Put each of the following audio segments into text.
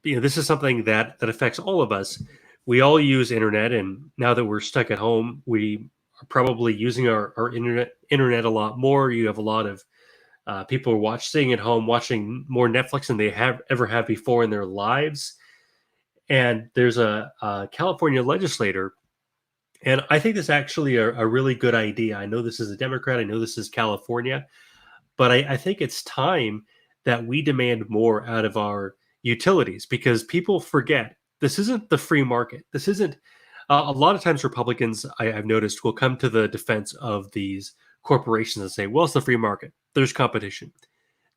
this is something that affects all of us. We all use internet, and now that we're stuck at home, we are probably using our internet a lot more. You have a lot of people staying at home, watching more Netflix than they have ever have before in their lives. And there's a California legislator, and I think this is actually a really good idea. I know this is a Democrat. I know this is California, but I think it's time that we demand more out of our utilities, because people forget this isn't the free market. This isn't a lot of times Republicans, I've noticed, will come to the defense of these corporations and say, well, it's the free market. There's competition.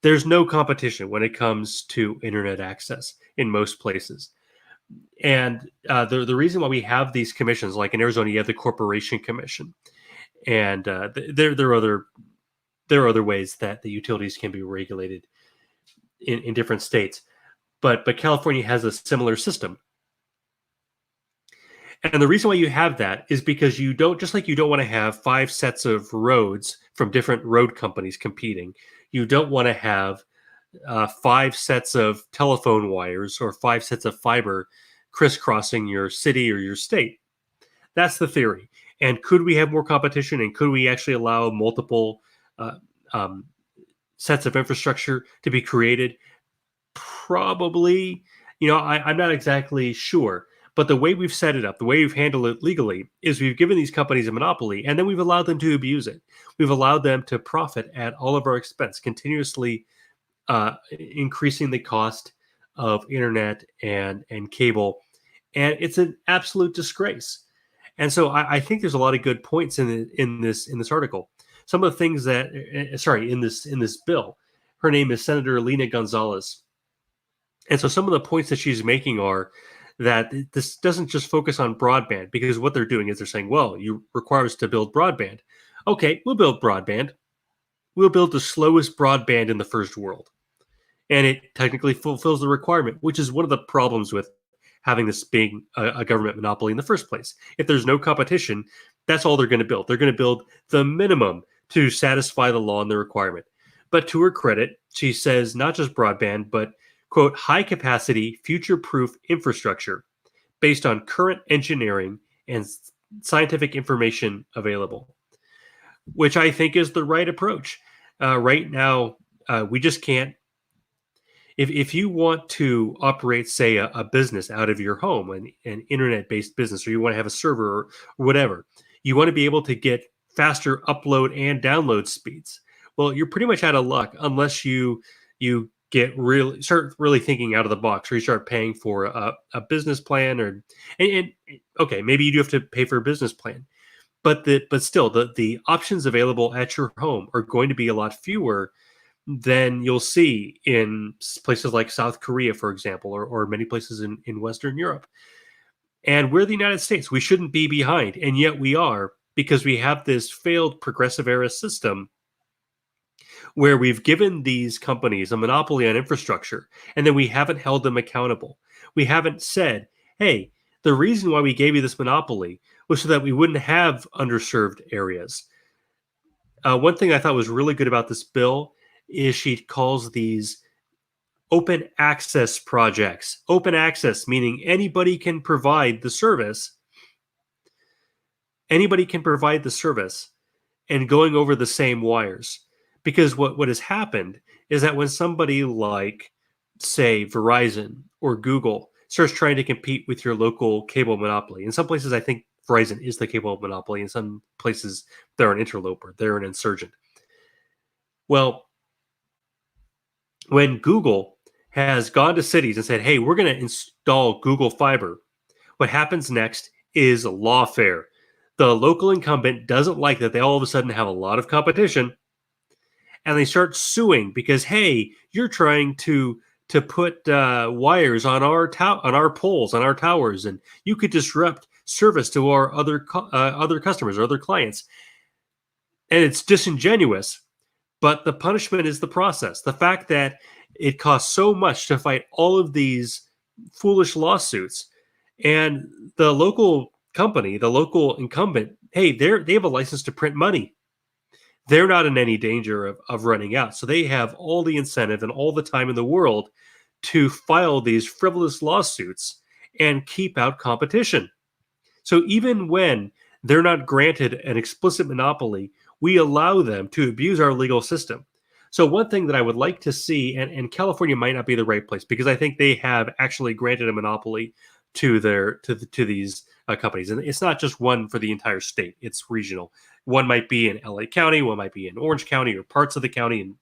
There's no competition when it comes to internet access in most places. And the reason why we have these commissions, like in Arizona, you have the Corporation Commission, and there are other ways that the utilities can be regulated in different states, but California has a similar system. And the reason why you have that is because you don't want to have 5 sets of roads from different road companies competing. You don't want to have 5 sets of telephone wires or 5 sets of fiber crisscrossing your city or your state. That's the theory. And could we have more competition, and could we actually allow multiple sets of infrastructure to be created? Probably. I'm not exactly sure. But the way we've set it up, the way we've handled it legally, is we've given these companies a monopoly, and then we've allowed them to abuse it. We've allowed them to profit at all of our expense, continuously increasing the cost of internet and cable. And it's an absolute disgrace. And so I think there's a lot of good points in this article. Some of the things that, in this bill, her name is Senator Lena Gonzalez. And so some of the points that she's making are that this doesn't just focus on broadband, because what they're doing is they're saying, well, you require us to build broadband. Okay, we'll build broadband. We'll build the slowest broadband in the first world. And it technically fulfills the requirement, which is one of the problems with having this being a government monopoly in the first place. If there's no competition, that's all they're going to build. They're going to build the minimum to satisfy the law and the requirement. But to her credit, she says not just broadband, but, quote, high capacity, future proof infrastructure based on current engineering and scientific information available, which I think is the right approach. Right now, we just can't. If you want to operate, say, a business out of your home, an internet-based business, or you want to have a server or whatever, you want to be able to get faster upload and download speeds. Well, you're pretty much out of luck unless you start really thinking out of the box, or you start paying for a business plan, and okay, maybe you do have to pay for a business plan, but still the options available at your home are going to be a lot fewer than you'll see in places like South Korea, for example, or many places in Western Europe. And we're the United States. We shouldn't be behind, and yet we are, because we have this failed progressive era system where we've given these companies a monopoly on infrastructure, and then we haven't held them accountable. We haven't said, hey, the reason why we gave you this monopoly was so that we wouldn't have underserved areas. One thing I thought was really good about this bill is she calls these open access projects. Open access, meaning anybody can provide the service. Anybody can provide the service and going over the same wires. Because what has happened is that when somebody like, say, Verizon or Google starts trying to compete with your local cable monopoly, in some places I think Verizon is the cable monopoly. In some places they're an interloper, they're an insurgent. Well, when Google has gone to cities and said, hey, we're going to install Google Fiber, what happens next is lawfare. The local incumbent doesn't like that they all of a sudden have a lot of competition, and they start suing because, hey, you're trying to put wires on our poles, on our towers, and you could disrupt service to our other customers or other clients. And it's disingenuous. But the punishment is the process. The fact that it costs so much to fight all of these foolish lawsuits, and the local company, the local incumbent, hey, they have a license to print money. They're not in any danger of running out. So they have all the incentive and all the time in the world to file these frivolous lawsuits and keep out competition. So even when they're not granted an explicit monopoly, we allow them to abuse our legal system. So one thing that I would like to see, and California might not be the right place because I think they have actually granted a monopoly to these companies, and it's not just one for the entire state; it's regional. One might be in LA County, one might be in Orange County or parts of the county, and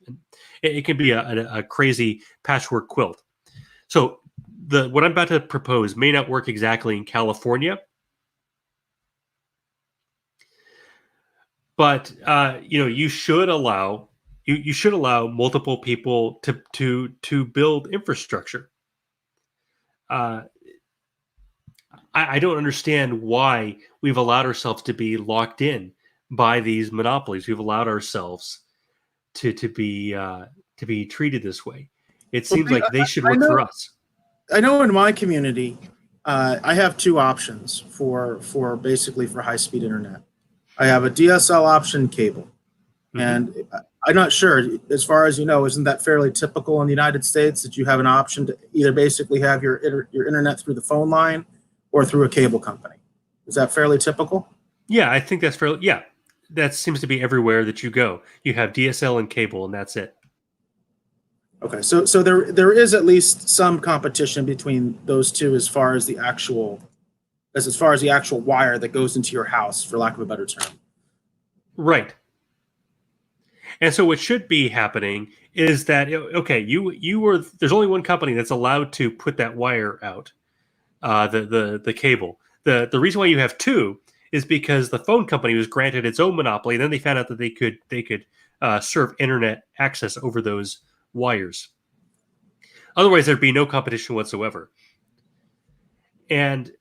it can be a crazy patchwork quilt. So what I'm about to propose may not work exactly in California, but you should allow multiple people to build infrastructure. I don't understand why we've allowed ourselves to be locked in by these monopolies. We've allowed ourselves to be treated this way. It seems like they should work for us. I know in my community, I have two options for basically for high speed internet. I have a DSL option, cable, and I'm not sure. As far as you know, isn't that fairly typical in the United States that you have an option to either basically have your internet through the phone line or through a cable company? Is that fairly typical? Yeah, I think that's fairly. Yeah, that seems to be everywhere that you go. You have DSL and cable, and that's it. Okay, so there is at least some competition between those two as far as the actual wire that goes into your house, for lack of a better term. Right. And so what should be happening is that there's only one company that's allowed to put that wire out, the cable. The reason why you have two is because the phone company was granted its own monopoly, and then they found out that they could serve internet access over those wires. Otherwise, there'd be no competition whatsoever. And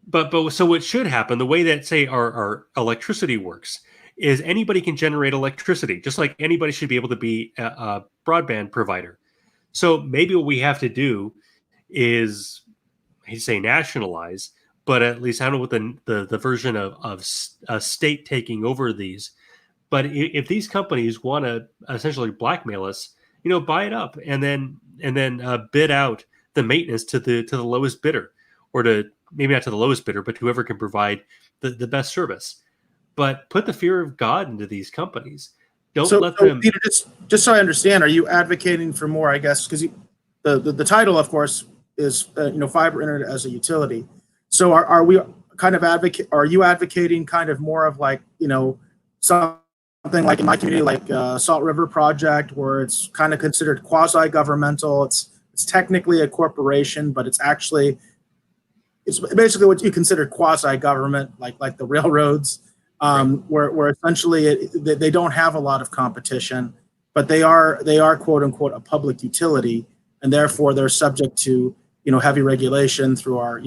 but so what should happen, the way that say our electricity works, is anybody can generate electricity, just like anybody should be able to be a broadband provider. So maybe what we have to do is, I hate to say nationalize, but at least I don't know what the version of a state taking over these. But if these companies want to essentially blackmail us, buy it up and then bid out the maintenance to the lowest bidder, or to maybe not to the lowest bidder, but whoever can provide the best service. But put the fear of God into these companies. Don't let them. Peter, just so I understand, are you advocating for more? I guess because the title, of course, is fiber internet as a utility. So are we kind of Are you advocating kind of more of like something like in my community, like Salt River Project, where it's kind of considered quasi-governmental? It's technically a corporation, but it's basically what you consider quasi-government, like the railroads, where essentially they don't have a lot of competition, but they are quote unquote a public utility, and therefore they're subject to heavy regulation through our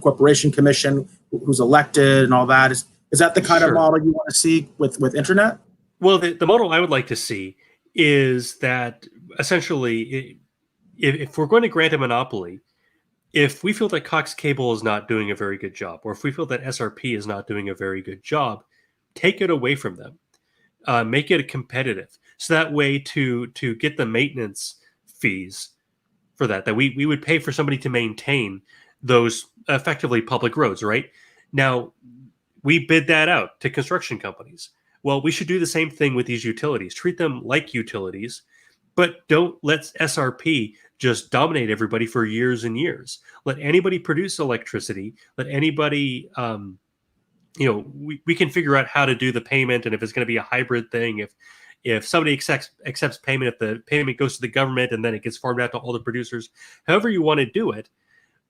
corporation commission, who's elected and all that. Is that the kind of model you want to see with internet? Well, the model I would like to see is that essentially, if we're going to grant a monopoly, if we feel that Cox Cable is not doing a very good job, or if we feel that SRP is not doing a very good job, take it away from them. Make it competitive. So that way to get the maintenance fees for that we would pay for somebody to maintain those effectively public roads, right? Now, we bid that out to construction companies. Well, we should do the same thing with these utilities. Treat them like utilities, but don't let SRP just dominate everybody for years and years. Let anybody produce electricity. Let anybody, we can figure out how to do the payment, and if it's going to be a hybrid thing, if somebody accepts payment, if the payment goes to the government and then it gets farmed out to all the producers, however you want to do it.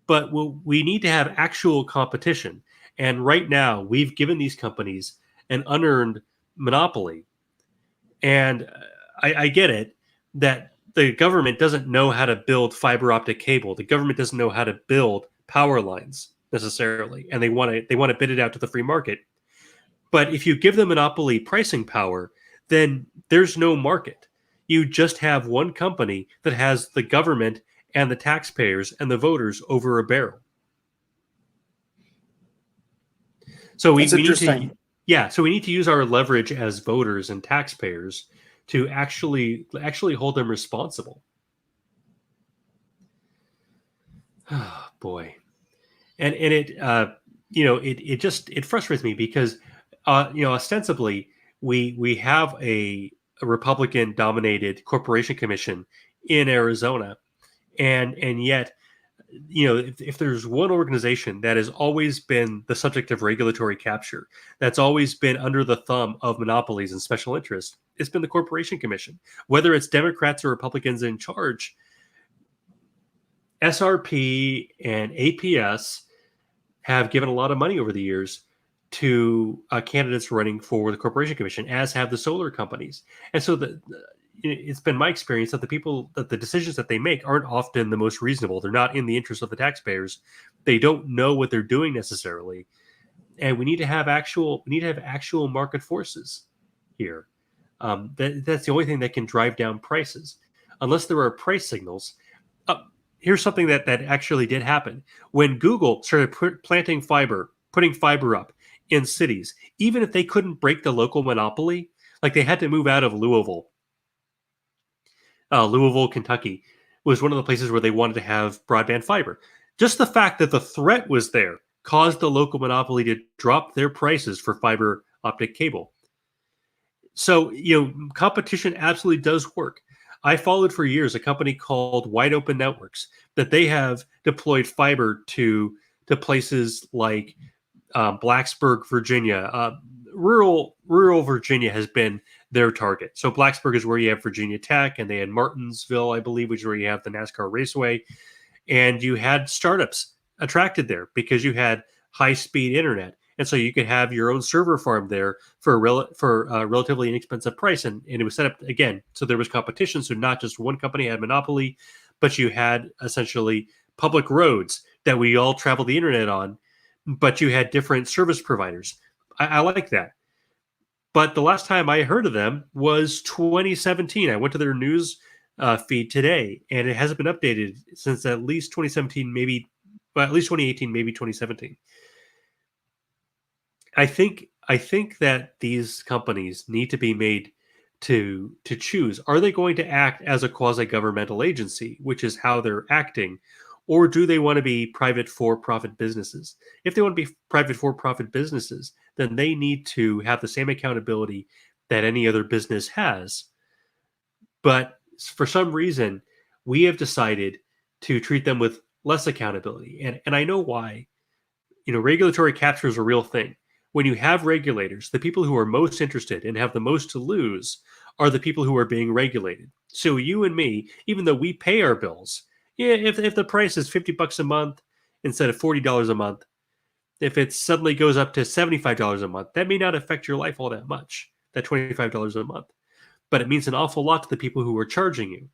But we need to have actual competition. And right now, we've given these companies an unearned monopoly. And I get it that the government doesn't know how to build fiber optic cable. The government doesn't know how to build power lines necessarily, and they want to bid it out to the free market. But if you give them monopoly pricing power, then there's no market. You just have one company that has the government and the taxpayers and the voters over a barrel. So we need to use our leverage as voters and taxpayers to actually hold them responsible. Oh, boy. And it it frustrates me because ostensibly we have a Republican dominated corporation commission in Arizona, and yet if there's one organization that has always been the subject of regulatory capture, that's always been under the thumb of monopolies and special interests, it's been the Corporation Commission. Whether it's Democrats or Republicans in charge, SRP and APS have given a lot of money over the years to candidates running for the Corporation Commission, as have the solar companies. And so it's been my experience that the decisions that they make aren't often the most reasonable. They're not in the interest of the taxpayers. They don't know what they're doing necessarily. And we need to have actual market forces here. That's the only thing that can drive down prices. Unless there are price signals. Here's something that actually did happen. When Google started putting fiber up in cities, even if they couldn't break the local monopoly, like they had to move out of Louisville, Kentucky, was one of the places where they wanted to have broadband fiber. Just the fact that the threat was there caused the local monopoly to drop their prices for fiber optic cable. So, competition absolutely does work. I followed for years a company called Wide Open Networks that they have deployed fiber to places like Blacksburg, Virginia. Rural Virginia has been their target. So Blacksburg is where you have Virginia Tech, and they had Martinsville, I believe, which is where you have the NASCAR Raceway. And you had startups attracted there because you had high-speed internet. And so you could have your own server farm there for a relatively inexpensive price. And it was set up, again, so there was competition. So not just one company had monopoly, but you had essentially public roads that we all travel the internet on, but you had different service providers. I like that. But the last time I heard of them was 2017. I went to their news feed today, and it hasn't been updated since at least 2017, at least 2018, maybe 2017. I think that these companies need to be made to choose. Are they going to act as a quasi-governmental agency, which is how they're acting, or do they want to be private for-profit businesses? If they want to be private for-profit businesses, then they need to have the same accountability that any other business has. But for some reason, we have decided to treat them with less accountability. And I know why. Regulatory capture is a real thing. When you have regulators, the people who are most interested and have the most to lose are the people who are being regulated. So you and me, even though we pay our bills, if the price is $50 a month instead of $40 a month, if it suddenly goes up to $75 a month, that may not affect your life all that much, that $25 a month. But it means an awful lot to the people who are charging you.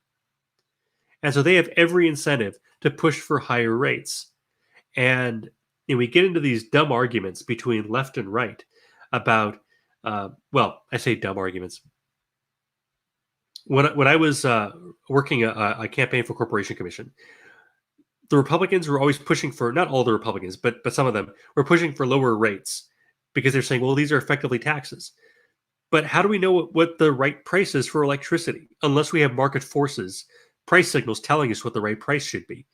And so they have every incentive to push for higher rates. And we get into these dumb arguments between left and right about, I say dumb arguments. When I was working a campaign for Corporation Commission, the Republicans were always pushing for, not all the Republicans, but some of them were pushing for lower rates because they're saying, well, these are effectively taxes. But how do we know what the right price is for electricity unless we have market forces, price signals telling us what the right price should be?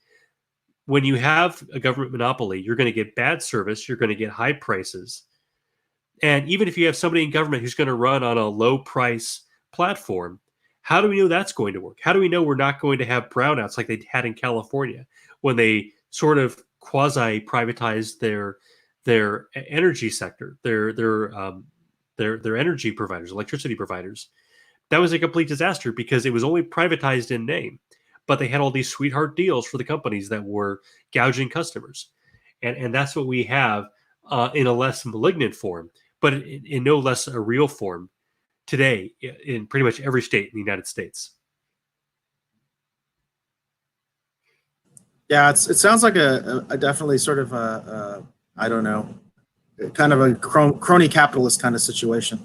When you have a government monopoly, you're going to get bad service, you're going to get high prices. And even if you have somebody in government who's going to run on a low price platform, how do we know that's going to work? How do we know we're not going to have brownouts like they had in California when they sort of quasi privatized their energy sector, their energy providers, electricity providers? That was a complete disaster because it was only privatized in name, but they had all these sweetheart deals for the companies that were gouging customers. And that's what we have in a less malignant form, but in no less a real form today in pretty much every state in the United States. Yeah, it sounds like a definitely sort of I don't know, kind of a crony capitalist kind of situation.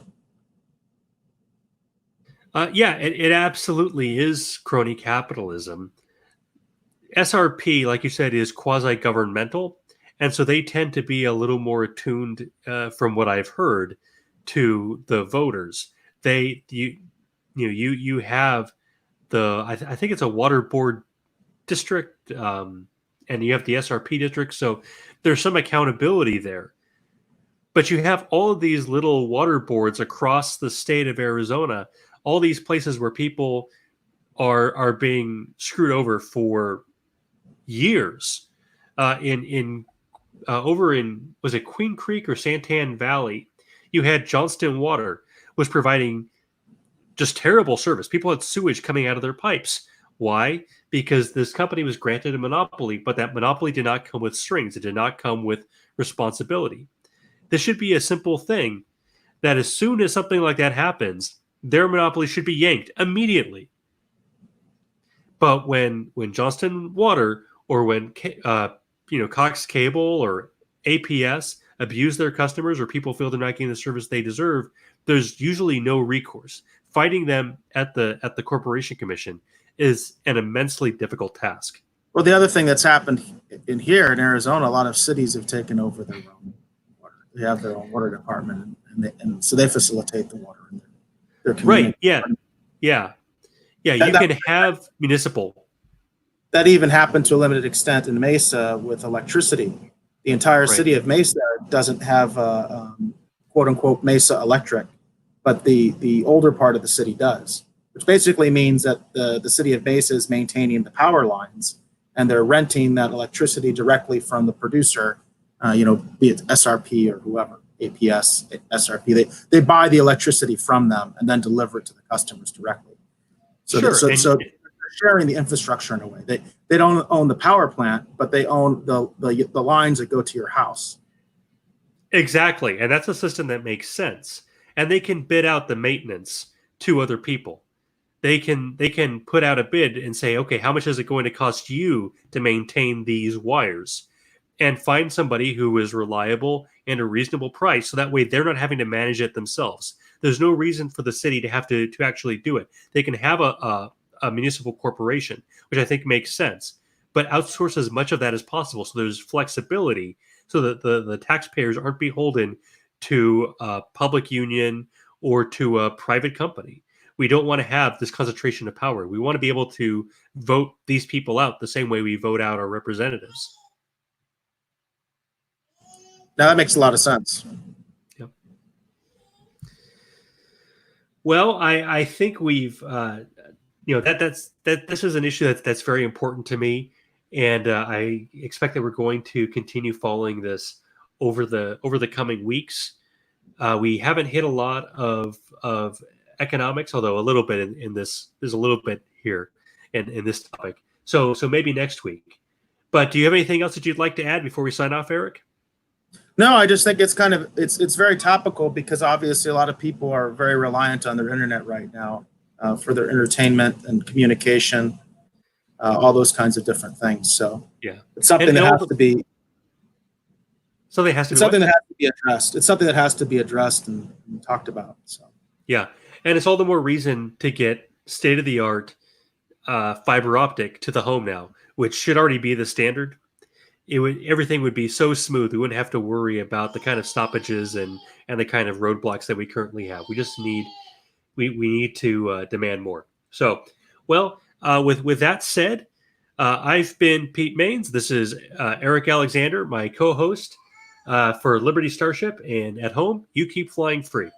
It absolutely is crony capitalism. SRP, like you said, is quasi-governmental, and so they tend to be a little more attuned, from what I've heard, to the voters. you have I think it's a water board district, and you have the SRP district, so there's some accountability there. But you have all of these little water boards across the state of Arizona, all these places where people are being screwed over for years. In over in, was it Queen Creek or Santan Valley, you had Johnston Water was providing just terrible service. People had sewage coming out of their pipes. Why? Because this company was granted a monopoly, but that monopoly did not come with strings. It did not come with responsibility. This should be a simple thing that as soon as something like that happens, their monopoly should be yanked immediately. But when Johnston Water or when Cox Cable or APS abuse their customers, or people feel they're not getting the service they deserve, there's usually no recourse. Fighting them at the Corporation Commission is an immensely difficult task. Well, the other thing that's happened here in Arizona, a lot of cities have taken over their own water. They have their own water department, and so they facilitate the water in their community. Right? Yeah. You can have municipal. That even happened to a limited extent in Mesa with electricity. The entire city of Mesa doesn't have quote unquote Mesa Electric, but the older part of the city does, which basically means that the city of Mesa is maintaining the power lines, and they're renting that electricity directly from the producer, be it SRP or whoever, APS, SRP. They buy the electricity from them and then deliver it to the customers directly. So they're sharing the infrastructure in a way. They don't own the power plant, but they own the lines that go to your house. Exactly, and that's a system that makes sense. And they can bid out the maintenance to other people. They can put out a bid and say, okay, how much is it going to cost you to maintain these wires? And find somebody who is reliable and a reasonable price, so that way they're not having to manage it themselves. There's no reason for the city to have to actually do it. They can have a municipal corporation, which I think makes sense, but outsource as much of that as possible so there's flexibility, so that the taxpayers aren't beholden to a public union or to a private company. We don't want to have this concentration of power. We want to be able to vote these people out the same way we vote out our representatives. Now that makes a lot of sense. Yep. Well, I think we've this is an issue that's very important to me, and I expect that we're going to continue following this over the coming weeks. We haven't hit a lot of economics, although a little bit in this. There's a little bit here in this topic. So maybe next week. But do you have anything else that you'd like to add before we sign off, Eric? No, I just think it's very topical, because obviously a lot of people are very reliant on their internet right now for their entertainment and communication, all those kinds of different things. So yeah, it's something that has to be. Something has to. It's something that has to be addressed. It's something that has to be addressed and talked about. So yeah, and it's all the more reason to get state of the art fiber optic to the home now, which should already be the standard. Everything would be so smooth. We wouldn't have to worry about the kind of stoppages and the kind of roadblocks that we currently have. We just need we need to demand more. So, well, with that said, I've been Pete Maines. This is Eric Alexander, my co-host for Liberty Starship, and at home, you keep flying free.